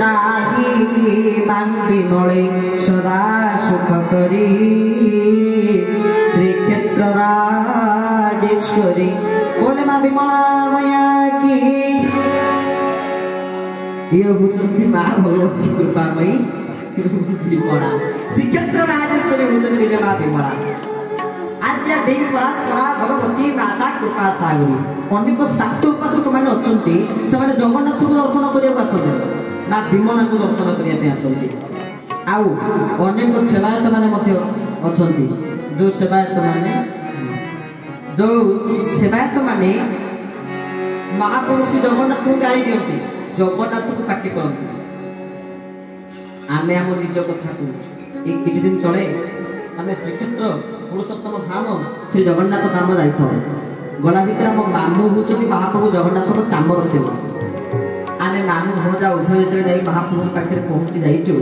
त्राही मांगी मोले सदा सुख करी श्री क्षेत्र राजेश्वरी बोले मां विमला मैया की ये बुझती मां भगवती कृपामयी विमला श्री क्षेत्र राजेश्वरी बुझती निज मां विमला आद्या देवी परात्परा भगवती माता कृपा सागरी अनेक सात उपासक मैंने अच्छा से जगन्नाथ को दर्शन करने आसते ना विमला को दर्शन करने आसती अनेक सेवायत मैंने अच्छा जो सेवायत मैंने महाप्रभु श्री जगन्नाथ को गाड़ी दिखती जगन्नाथ को पार्टी करती आम आम निज कथा कहूँ किसी दिन तले आम श्रीक्षेत्र पुरुषोत्तम धाम श्री जगन्नाथ धाम जाइए गला भितर आम मामू हूँ महाप्रभु जगन्नाथ चामर सेवक आम मामू भजा उभय जो महाप्रभु पाखे पहुँची जाइचु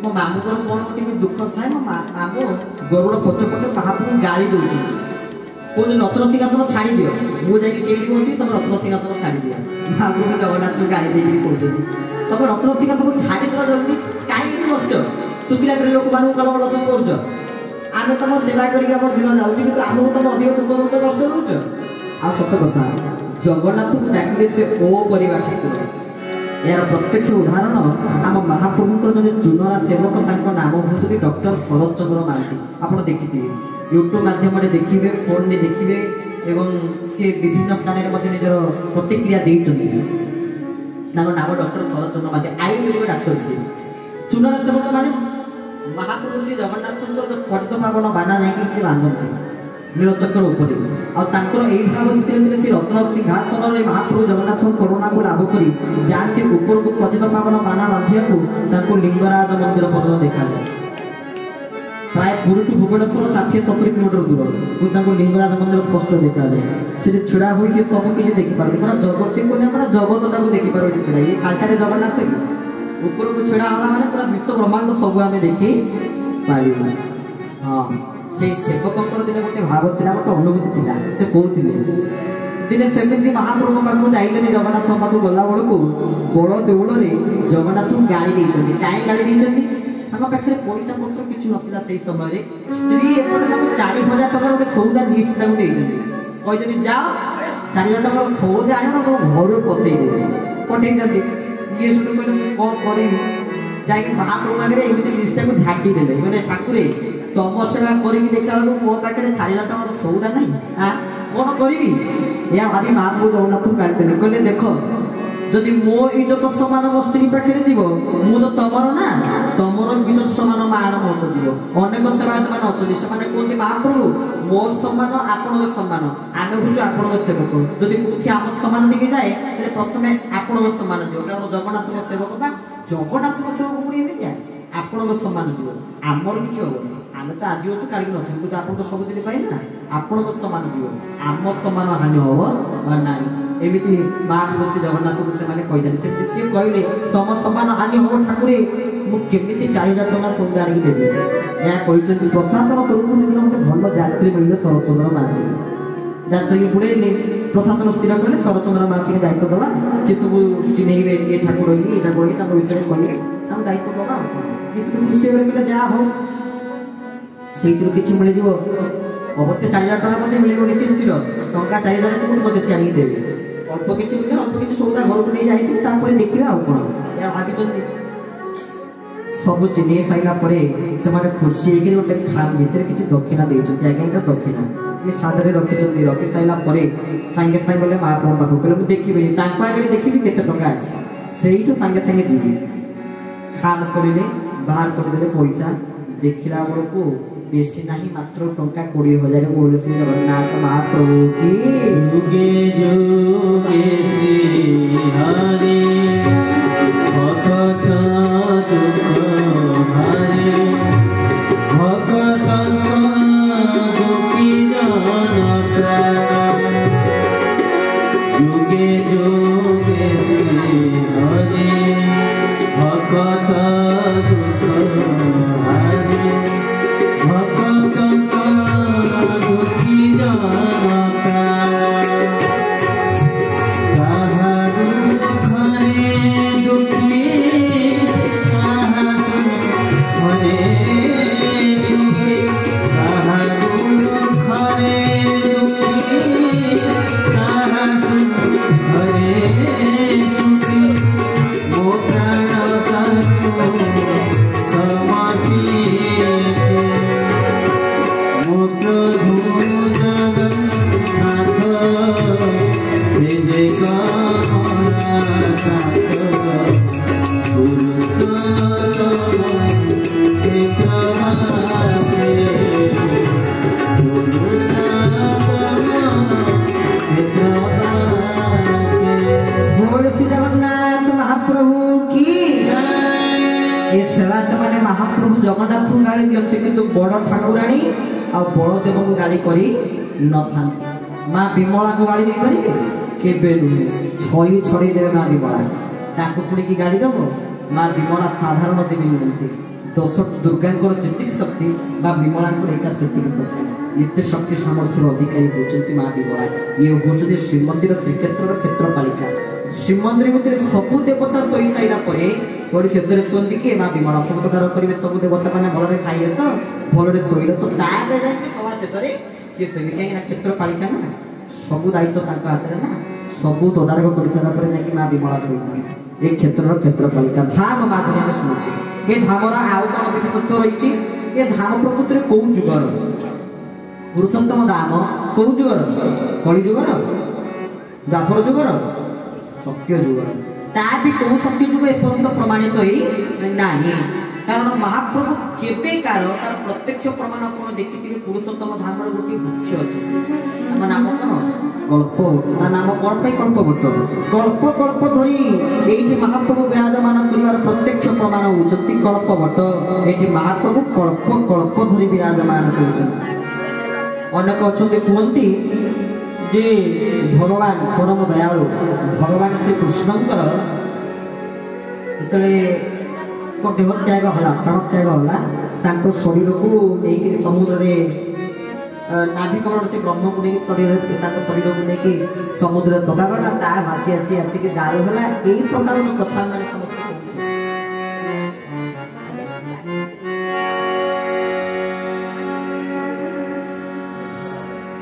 मो मामू को कौन गोटे दुख थाए मो मामू गरुड़ पछपटे महाप्रभु गाड़ी दूसरी कौन रत्न सिंहासन छाड़ी दियो मुझे बस तुम रत्न सिंहासन छाड़ी दियो महाप्रभु जगन्नाथ गाड़ी देकर कहते तुम रत्न सिंहासन छाड़ी देव जल्दी कहीं बस सुखिला लोक मान कल बल सब कर आम तुम सेवा करके दिन जाऊँ कि आमको तुम अधिक दुख दुख कष्ट दौच आ सत कथा जगन्नाथ को डाकिले से ओ करवा ठीक यार प्रत्यक्ष उदाहरण आम महाप्रभुଙ୍କର जो चुनरा सेवक नाम हूँ डॉक्टर शरद चंद्र महांती आप देखिए यूट्यूब माध्यम देखिए फोन में देखिए एवं सी विभिन्न स्थान में निजर प्रतिक्रिया नाम डॉक्टर शरद चंद्र महांती आयुर्वेदिक डाक्तर सी चुनरा सेवक माने महाप्रभु श्री जगन्नाथ जो पट्ट पावन बाना जाकि से बांधती नीलचक्र उपर भाव स्थिर से रत्न सिंहासन महाप्रभु जगन्नाथ करुणा को लाभ कर जाती ऊपर को पतित पावन बाना बांधा लिंगराज मंदिर पर्यटन देखा प्राय पुरी टू भुवनेश्वर 60-70 किलोमीटर दूर लिंगराज मंदिर स्पष्ट देखा जाए से छिड़ा हुई सी सब किसी देखिपारे पूरा जगत से पूरा जगतटा को देखिपारे छिड़ा ये खालटा जगन्नाथ ऊपर को छिड़ा होला माने पूरा विश्व ब्रह्मांड सब आम देखी पारि हाँ से सेवक दिन गोटे भाव था गोटे अनुभूति था से कहते दिने सेमती महाप्रभु पाक जाइए जगन्नाथ पाक गला बेलू बड़ देउल जगन्नाथ को गाड़ी देते कहीं गाड़ी देते पाखे पैसा पत्र किसी ना से समय स्त्री एपटे 4000 टका गोटे सौदा लिस्ट कहते जाओ 4000 टका सौदा आन घर पसई दे पठे ये शुरू कर कौन करी जाकि महाप्रभु आगे एमती लिस्ट को झाटी देले मैंने ठाकुर तुम सेवा करी देखा मो पाखे 4000 टका सौदा ना हाँ कौन करी या भाभी महाप्रभु जगन्नाथ को काटदेले कहले देख जदि मो इज्जत समान मो स्त्री पाखे जीव मु तो तुमर ना तुमर इज्जत समान मार मत जीव अनेक सेवायत मान अच्छा से कहते महाप्रभु मो सम्मान आपण सम्मान आम हूँ आपण सेवक जदि कौटी आम सम्मान दिखे जाए तो प्रथम आपण सम्मान जीव कारण जगन्नाथ सेवक बा जगन्नाथ सेवक पुणी एमती आपण सम्मान जीव आमर किसी हम आम तो आज अच्छु काली ना कि आप सबुदिन पाए ना आपण सम्मान जीव आम सम्मान हानि हम ना एमती महाप्रभु श्री जगन्नाथ को से कहीदे सी कहले तुम सम्मान हानि हम ठाकुर मुझे 4000 टका सौदा आनी देवी या कहते प्रशासन तरफ से गोटे भल यात्री मिले शरदचंद्र महांती यात्री बुड़े प्रशासन स्थिर कले शरदचंद्र महांती दायित्व दवा सी सब चिन्हैबे ये ठाकुर ये कहले विषय कहले दायित्व दवा खुशी कहले जहाँ हो से किसी मिल अवश्य 4000 टका मत मिले से स्थिर टंका 4000 को मत सी आनी देवे अल्प किसी मिले अल्प किसी सौदा घर को नहीं जाए देखिए आउ कौन या भाई सब चिन्ह सारा से खुशी गोटे खाम भितर किसी दक्षिणा देते आज्ञा दक्षिणा ये साधे रखी रखी सारा सागे सागे गले महाप्रभु पाक कहले मुझे देखी आगे देखी केते टका अच्छे से सागे सागे जी खाम करें बाहर करदे पैसा देखला बेलू बेसी नहीं मात्र टंका 20,000 बोले श्री जगन्नाथ महाप्रभु की जुगे जुगे श्री हरि भक्त दुख हरि भक्त दुखी जन प्राण जुगे जुगे श्री हरि भक्त दुख हरि भक्त दुखी जन प्राण सेवायत मैंने महाप्रभु जगन्नाथ को गाड़ी दिखती कि बड़ ठाकुराणी आ बलदेव को गाड़ी करी न था माँ विमला को गाड़ी दे पारे नुहे छई छड़े देवे माँ विमला ताको पुणी की गाड़ी दब माँ विमला साधारण देवी नुहति दश दुर्गा जी शक्ति माँ विमला एका से शक्ति एत शक्ति सामर्थ्य अधिकारी होती माँ विमला ये हूँ श्रीमंदिर श्रीक्षेत्र क्षेत्रपालिका श्रीमंदिर भितर सबू देवता शोई सारा पर शेष शुंती किए माँ विमला सब प्रकार करेंगे सब देवता मैंने भलरे खाइले तो भलरे शोइले तो सभा शेष सी शोइले कहीं क्षेत्रपालिका ना सबू दायित्व हाथ में ना सबू तदारख कर सारा माँ विमला शोई ये क्षेत्र क्षेत्रपालिका धाम माधुरी आम शुणुचे ये धामर आउ कौन विशेषत्व रही ये धाम प्रकृति में कौ जुगर पुरुषोत्तम धाम कौ जुगर कली जुगर द्वापर जुगर सत्य जुगर ता भी कौ सत्य जुग एपर्यंत प्रमाणित ना कारण महाप्रभु केवेकार तार प्रत्यक्ष प्रमाण कौन देखिए पुरुषोत्तम धाम गोटे वृक्ष अच्छे नाम कौन कल्प ता नाम कौन पे कल्पवट कल्प कल्प धरी ये महाप्रभु विराजमान कर प्रत्यक्ष प्रमाण होती कल्पवट ये महाप्रभु कल्प कल्प धरी विराजमान कर अनेक अच्छा कहती जे भगवान परम दयालु भगवान श्री कृष्णकर देह त्याग है प्राण त्याग है शरीर को लेकिन समुद्र नाभिकरण से ब्रह्म को लेकिन शरीर को लेकिन समुद्र पकागला ता भासी आसी आसिक दारू है यही प्रकार कथा मैंने समस्त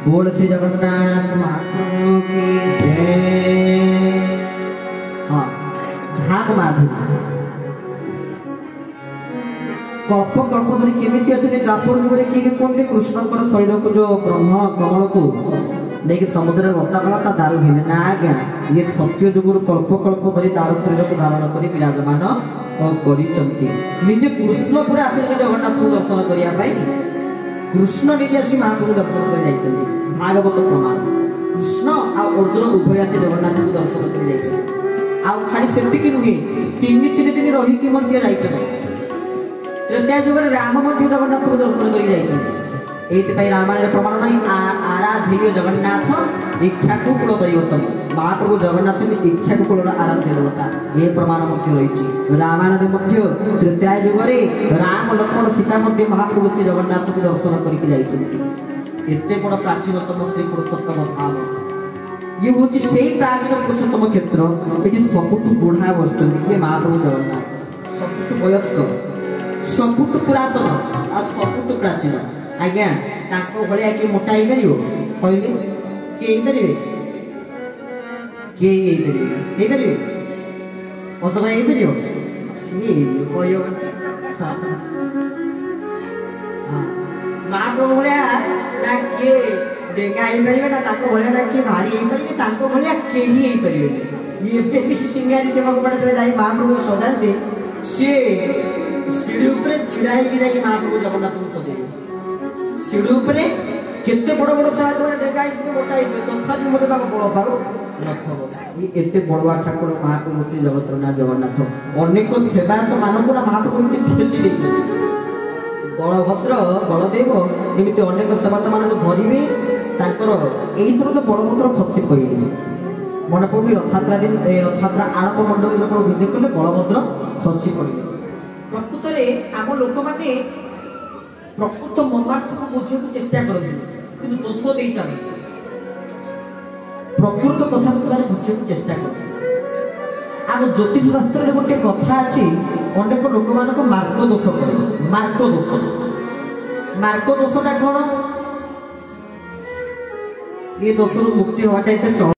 बोल श्री जगन्नाथ महाप्रभु की जय। हाँ धाम माधुरी कल्प कल्प धरी केमी अच्छे द्वापर जुगे किए कहते कृष्णकर शरीर को जो ब्रह्म कमल को लेकिन समुद्र बसा गला दारू है ना आज्ञा ये सत्य जुगुर कल्प कल्प धरी दारू शरीर को धारण कर विराजमान निजे कृष्ण पूरा आसिले जगन्नाथ को दर्शन करने कृष्ण निजे आसी महाप्रभु दर्शन कर भागवत प्रमाण कृष्ण आ अर्जुन उभय आसी जगन्नाथ को दर्शन कर खाली से नुहे तीन दिन रही त्रेता जुग राम जगन्नाथ को दर्शन कर रामायण प्रमाण नहीं आराध्य जगन्नाथ इच्छा को कुल दैवतम महाप्रभु जगन्नाथ इच्छा को कुल आराध्य देवता ये प्रमाण रही रामायण तृतीय जुगे राम लक्ष्मण सीता महाप्रभु श्री जगन्नाथ को दर्शन करते बड़ प्राचीनतम श्री पुरुषोत्तम धाम ये हूँ से प्राचीन पुरुषोत्तम क्षेत्र ये सबुठ बुढ़ा बस महाप्रभु जगन्नाथ सबुठ वयस्क सबुठ पुरातन आ सबुठ प्राचीन आज्ञा भाया किए मोटा हो पार कहले किए किए असभा महाप्रभु भाया ना किए डेगा हो ना भाया ना किए भारी हो भाया कहीं पारे सिंगारी सेवा पड़े जाए महाप्रभु सजाते सी सीढ़ी उपरे छिड़ा ही महाप्रभु जगन्नाथ को सजे सीढ़ी उपरे केते बड़ बड़ सेवा डेगा मोटा तथापि मत बड़ भाग एते बड़ुआ ठाकुर महाप्रभु श्री जगतनाथ जगन्नाथ अनेक सेवायत मानक महाप्रभु ठेली बलभद्र बलदेव एमती अनेक सेवायत मानक धरवे यही थर जो बलभद्र खसी पड़े मन पड़े रथयात्रा दिन रथयात्रा आरंभ मंडल जो विजय कले बलभद्र खसी पड़े प्रकृत में आम लोक मैंने प्रकृत मर्मार्थ को बुझे चेष्टा करते दोष दे चले प्रकृत कथा बुझे चेष्टा करते आम ज्योतिष शास्त्र में गोटे कथा अच्छी अनेक लोक मान मार्ग दोष पड़े मार्ग दोषटा कौन ये दोष मुक्ति हवाटा